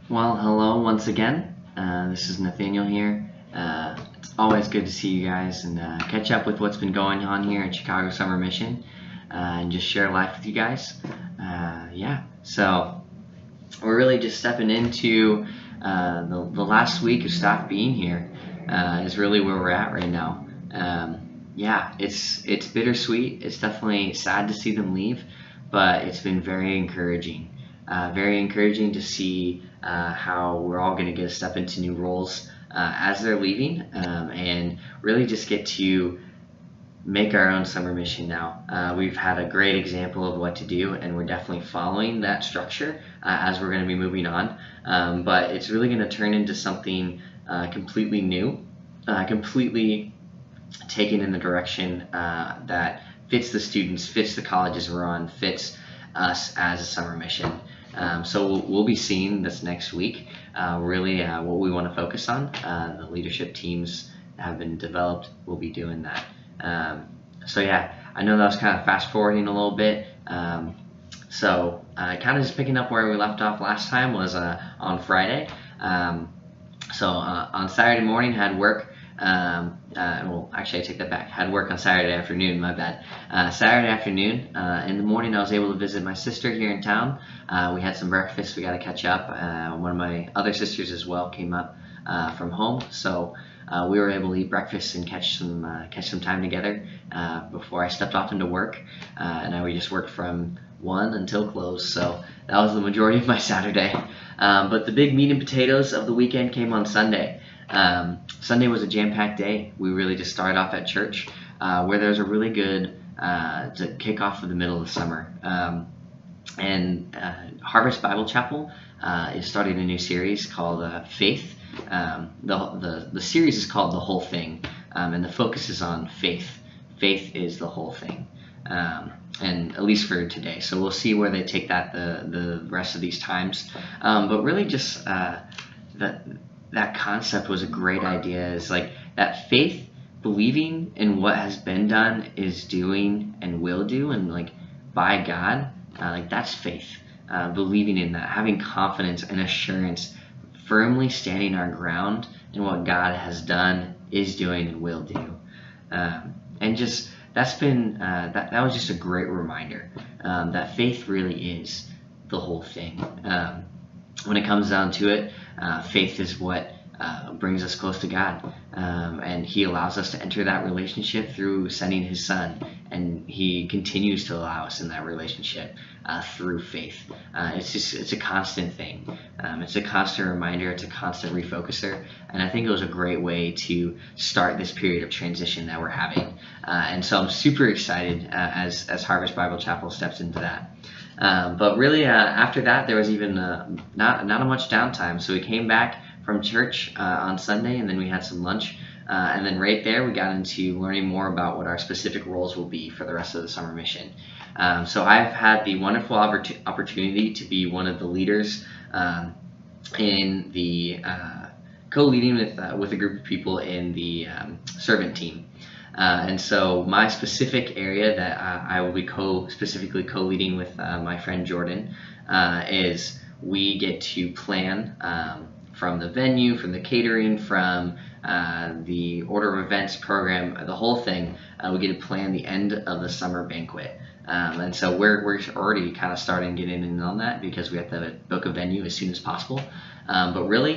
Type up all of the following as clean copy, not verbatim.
Well, hello once again. This is Nathaniel here. It's always good to see you guys and catch up with what's been going on here at Chicago Summer Mission and just share life with you guys. So we're really just stepping into the last week of staff being here is really where we're at right now. It's bittersweet. It's definitely sad to see them leave, but it's been very encouraging. Very encouraging to see how we're all going to get to step into new roles as they're leaving, and really just get to make our own summer mission now. We've had a great example of what to do, and we're definitely following that structure as we're going to be moving on. But it's really going to turn into something completely new, completely taken in the direction that fits the students, fits the colleges we're on, fits us as a summer mission. So we'll be seeing this next week really what we want to focus on. The leadership teams have been developed. We'll be doing that. I know that was kind of fast forwarding a little bit. Kind of just picking up where we left off last time was on Friday. On Saturday morning had work. Actually I take that back. Had work on Saturday afternoon, my bad. Saturday afternoon, in the morning I was able to visit my sister here in town. We had some breakfast, we got to catch up. One of my other sisters as well came up from home, so we were able to eat breakfast and catch some time together before I stepped off into work. And we just worked from 1 until close, so that was the majority of my Saturday. But the big meat and potatoes of the weekend came on Sunday. Sunday was a jam-packed day. We really just started off at church, where there's a really good to kick off of the middle of the summer. Harvest Bible Chapel is starting a new series called Faith. The series is called The Whole Thing, and the focus is on faith. Faith is the whole thing, and at least for today. So we'll see where they take that the rest of these times. But really just that concept was a great idea. Is like that faith, believing in what has been done, is doing, and will do, and like by God, like that's faith. Believing in that, having confidence and assurance, firmly standing our ground in what God has done, is doing, and will do. And just that's been that was just a great reminder that faith really is the whole thing. When it comes down to it, faith is what brings us close to God, and He allows us to enter that relationship through sending His Son, and He continues to allow us in that relationship through faith. It's a constant thing. It's a constant reminder. It's a constant refocuser, and I think it was a great way to start this period of transition that we're having. And so I'm super excited as Harvest Bible Chapel steps into that. But really, after that, there was even not much downtime. So we came back from church on Sunday, and then we had some lunch. And then right there, we got into learning more about what our specific roles will be for the rest of the summer mission. So I've had the wonderful opportunity to be one of the leaders in the co-leading with a group of people in the servant team. And so my specific area that I will be specifically co-leading with my friend Jordan is we get to plan from the venue, from the catering, from the order of events program, the whole thing. We get to plan the end of the summer banquet. And so we're already kind of starting getting in on that because we have to book a venue as soon as possible. But really,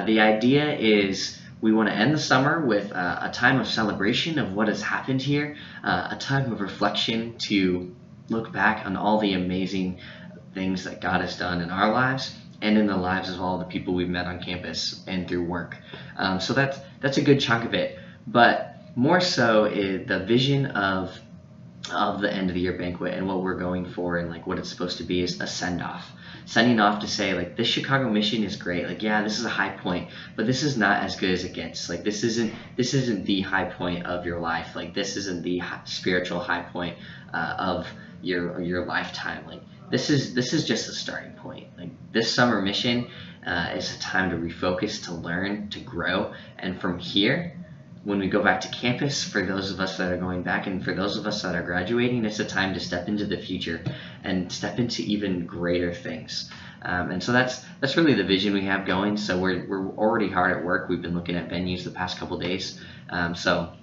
the idea is we want to end the summer with a time of celebration of what has happened here, a time of reflection to look back on all the amazing things that God has done in our lives and in the lives of all the people we've met on campus and through work. So that's a good chunk of it. But more so is the vision of the end of the year banquet and what we're going for, and like what it's supposed to be is a send-off. Sending off to say, like, this Chicago mission is great. Like, yeah, this is a high point, but this is not as good as it gets. Like, this isn't the high point of your life. Like, this isn't the spiritual high point of your lifetime. Like, this is just the starting point. Like, this summer mission is a time to refocus, to learn, to grow, and from here, when we go back to campus, for those of us that are going back and for those of us that are graduating, it's a time to step into the future and step into even greater things. And so that's really the vision we have going. So we're already hard at work. We've been looking at venues the past couple days. So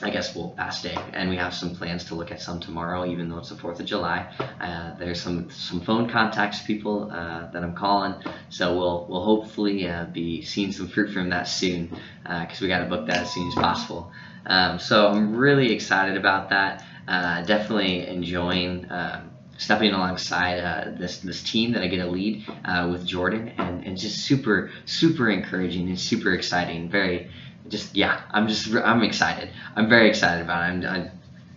I guess we'll past day, and we have some plans to look at some tomorrow, even though it's the 4th of July. There's some phone contacts, people that I'm calling, so we'll hopefully be seeing some fruit from that soon, because we got to book that as soon as possible. So I'm really excited about that. Definitely enjoying stepping alongside this team that I get to lead with Jordan, and just super encouraging and super exciting. I'm excited. I'm very excited about it.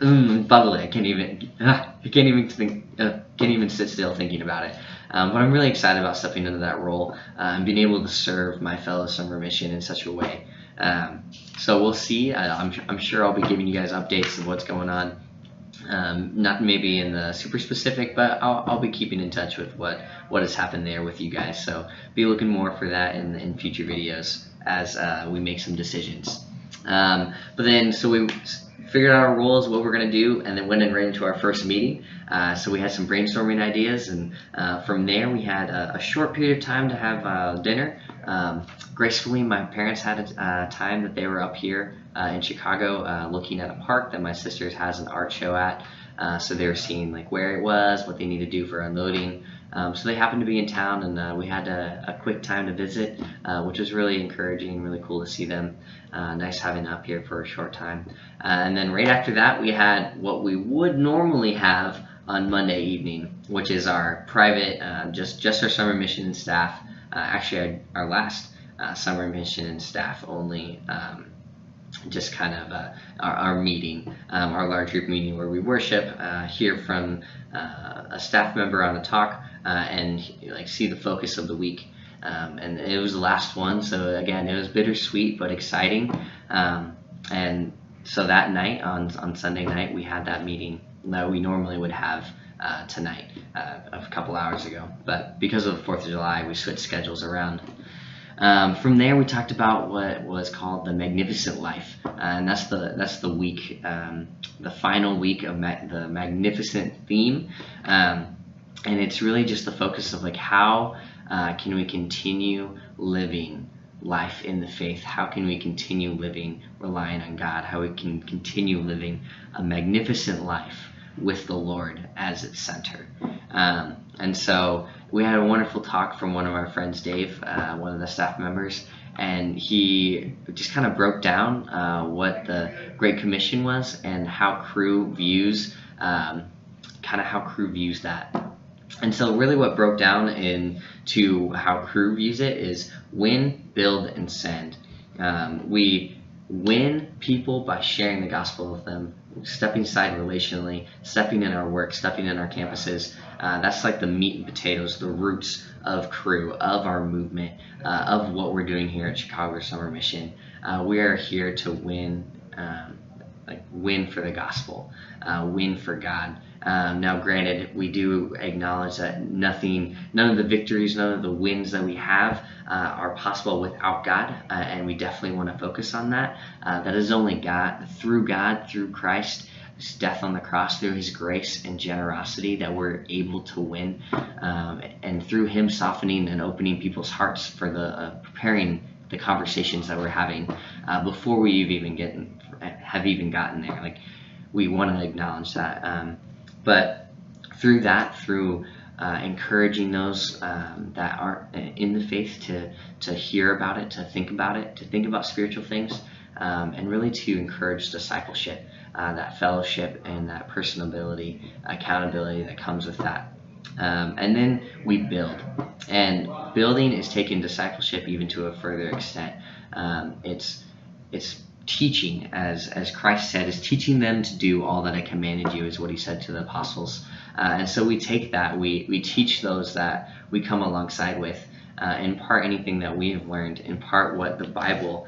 I'm bubbly. I can't even sit still thinking about it. But I'm really excited about stepping into that role and being able to serve my fellow summer mission in such a way. So we'll see. I'm sure I'll be giving you guys updates of what's going on. Not maybe in the super specific, but I'll be keeping in touch with what has happened there with you guys. So be looking more for that in future videos as we make some decisions. But then, so we figured out our roles, what we're going to do, and then went right into our first meeting. So we had some brainstorming ideas, and from there we had a short period of time to have dinner. Gracefully, my parents had a time that they were up here in Chicago looking at a park that my sister's has an art show at. So they were seeing like where it was, what they need to do for unloading. So they happened to be in town, and we had a quick time to visit, which was really encouraging, really cool to see them. Nice having them up here for a short time. And then right after that, we had what we would normally have on Monday evening, which is our private, just our summer mission and staff. Actually, our last summer mission and staff only. Just kind of our meeting, our large group meeting where we worship, hear from a staff member on a talk, and like see the focus of the week. And it was the last one, so again, it was bittersweet but exciting. And so that night, on Sunday night, we had that meeting that we normally would have tonight, a couple hours ago. But because of the 4th of July, we switched schedules around. From there, we talked about what was called the Magnificent Life, and that's the week, the final week of the Magnificent theme, and it's really just the focus of like how can we continue living life in the faith? How can we continue living relying on God? How we can continue living a magnificent life with the Lord as its center. And so we had a wonderful talk from one of our friends, Dave, one of the staff members, and he just kind of broke down what the Great Commission was and how Cru views that. And so really what broke down into how Cru views it is win, build, and send. We win people by sharing the gospel with them, stepping aside relationally, stepping in our work, stepping in our campuses. That's like the meat and potatoes, the roots of Cru, of our movement, of what we're doing here at Chicago Summer Mission. We are here to win, win for the gospel, win for God. Now, granted, we do acknowledge that none of the victories, none of the wins that we have are possible without God, and we definitely want to focus on that. That is only God, through Christ, His death on the cross, through His grace and generosity that we're able to win, and through Him softening and opening people's hearts for the preparing the conversations that we're having before we have even gotten there. Like, we want to acknowledge that. But through encouraging those that aren't in the faith to hear about it, to think about spiritual things, and really to encourage discipleship, that fellowship and that personability, accountability that comes with that. And then we build. And building is taking discipleship even to a further extent. It's teaching, as Christ said, is teaching them to do all that I commanded you, is what He said to the apostles. And so we take that, we teach those that we come alongside with, impart anything that we have learned, impart what the Bible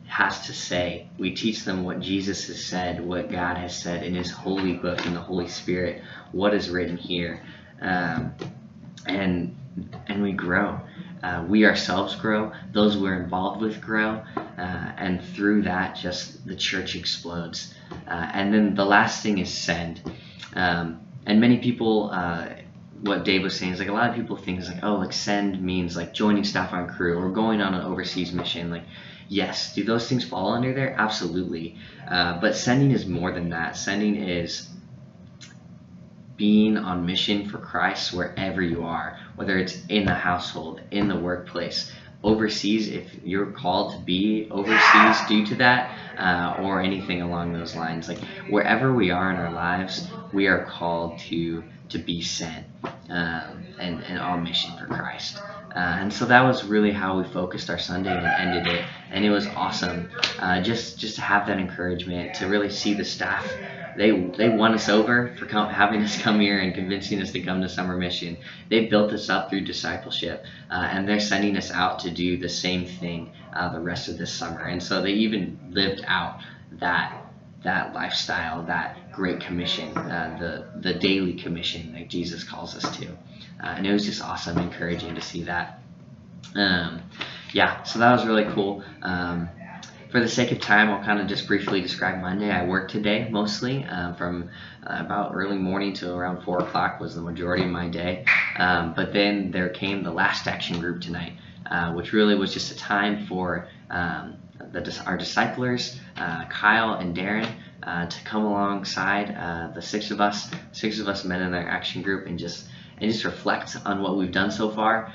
has to say. We teach them what Jesus has said, what God has said in His holy book, in the Holy Spirit, what is written here. And we grow. We ourselves grow. Those we're involved with grow. And through that, just the church explodes. And then the last thing is send. And many people what Dave was saying is like a lot of people think is like, oh, like send means like joining staff on crew or going on an overseas mission. Like, yes, do those things fall under there? Absolutely. But sending is more than that. Sending is being on mission for Christ wherever you are, whether it's in the household, in the workplace, overseas, if you're called to be overseas due to that, or anything along those lines. Like wherever we are in our lives, we are called to be sent, and on mission for Christ. And so that was really how we focused our Sunday and ended it. And it was awesome, just to have that encouragement, to really see the staff. They won us over for having us come here and convincing us to come to summer mission. They built us up through discipleship, and they're sending us out to do the same thing the rest of this summer. And so they even lived out that lifestyle, that great commission, the daily commission that Jesus calls us to. And it was just awesome, encouraging to see that. So that was really cool. For the sake of time, I'll kind of just briefly describe Monday. I worked today mostly, from about early morning to around 4 o'clock was the majority of my day. But then there came the last action group tonight, which really was just a time for our disciplers, Kyle and Darren, to come alongside the six of us men in our action group, and just reflect on what we've done so far,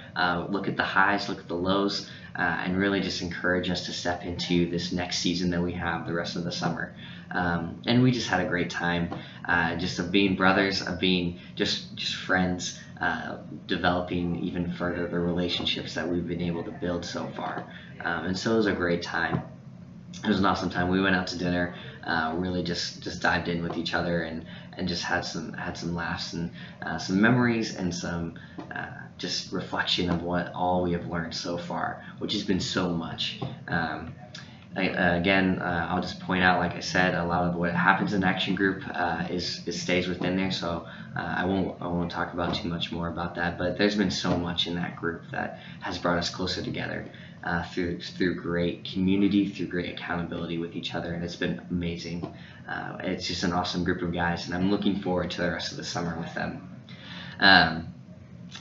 look at the highs, look at the lows, and really just encourage us to step into this next season that we have the rest of the summer. And we just had a great time, just of being brothers, of being just friends, developing even further the relationships that we've been able to build so far. And so it was a great time. It was an awesome time. We went out to dinner, really just dived in with each other, and just had some laughs and some memories, and some just reflection of what all we have learned so far, which has been so much. I'll just point out, like I said, a lot of what happens in Action Group stays within there, so I won't talk about too much more about that. But there's been so much in that group that has brought us closer together, through great community, through great accountability with each other, and it's been amazing. It's just an awesome group of guys, and I'm looking forward to the rest of the summer with them.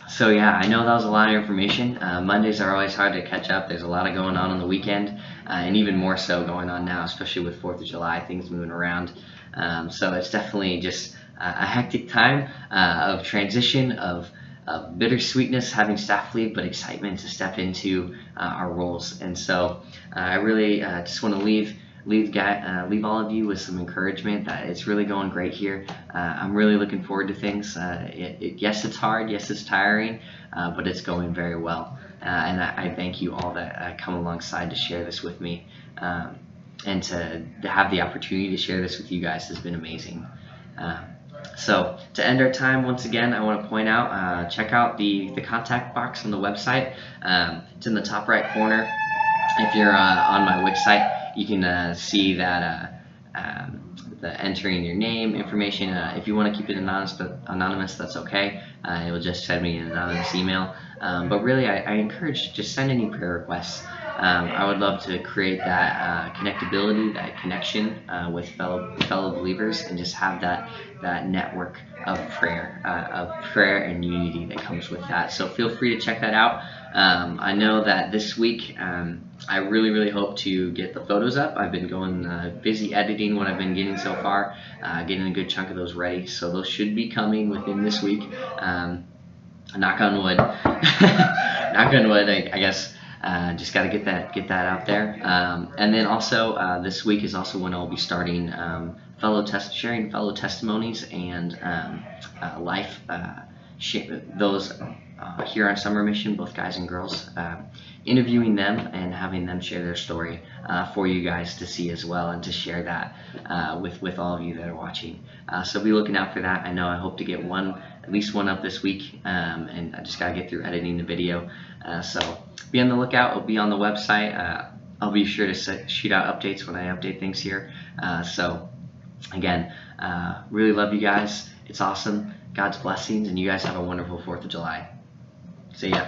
So yeah, I know that was a lot of information. Mondays are always hard to catch up. There's a lot of going on the weekend, and even more so going on now, especially with 4th of July, things moving around. So it's definitely just a hectic time of transition, of bittersweetness having staff leave, but excitement to step into our roles. And so I really just want to leave all of you with some encouragement that it's really going great here. I'm really looking forward to things. Yes, it's hard. Yes, it's tiring, but it's going very well. And I thank you all that come alongside to share this with me, and to have the opportunity to share this with you guys has been amazing. So to end our time, once again, I want to point out, check out the contact box on the website. It's in the top right corner. If you're on my website, you can see that the entering your name information. If you want to keep it anonymous, that's okay. It will just send me an anonymous email. But really, I encourage, just send any prayer requests. I would love to create that connectability, that connection with fellow believers, and just have that network of prayer and unity that comes with that. So feel free to check that out. I know that this week I really hope to get the photos up. I've been going busy editing what I've been getting so far, getting a good chunk of those ready. So those should be coming within this week. Knock on wood. Knock on wood, I guess. Just got to get that out there. And then also this week is also when I'll be starting sharing fellow testimonies and life those here on Summer Mission, both guys and girls, interviewing them and having them share their story for you guys to see as well, and to share that with all of you that are watching. So be looking out for that. I hope to get at least one up this week, and I just got to get through editing the video. So be on the lookout. It'll be on the website. I'll be sure to shoot out updates when I update things here. So again, really love you guys. It's awesome. God's blessings, and you guys have a wonderful 4th of July. See ya.